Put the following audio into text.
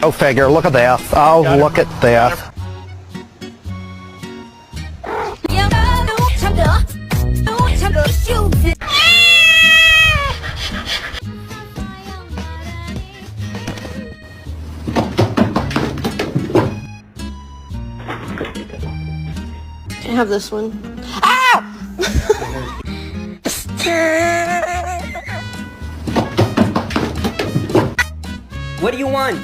Go figure, look at that. Oh, look at that. Can I have this one? Ah! What do you want?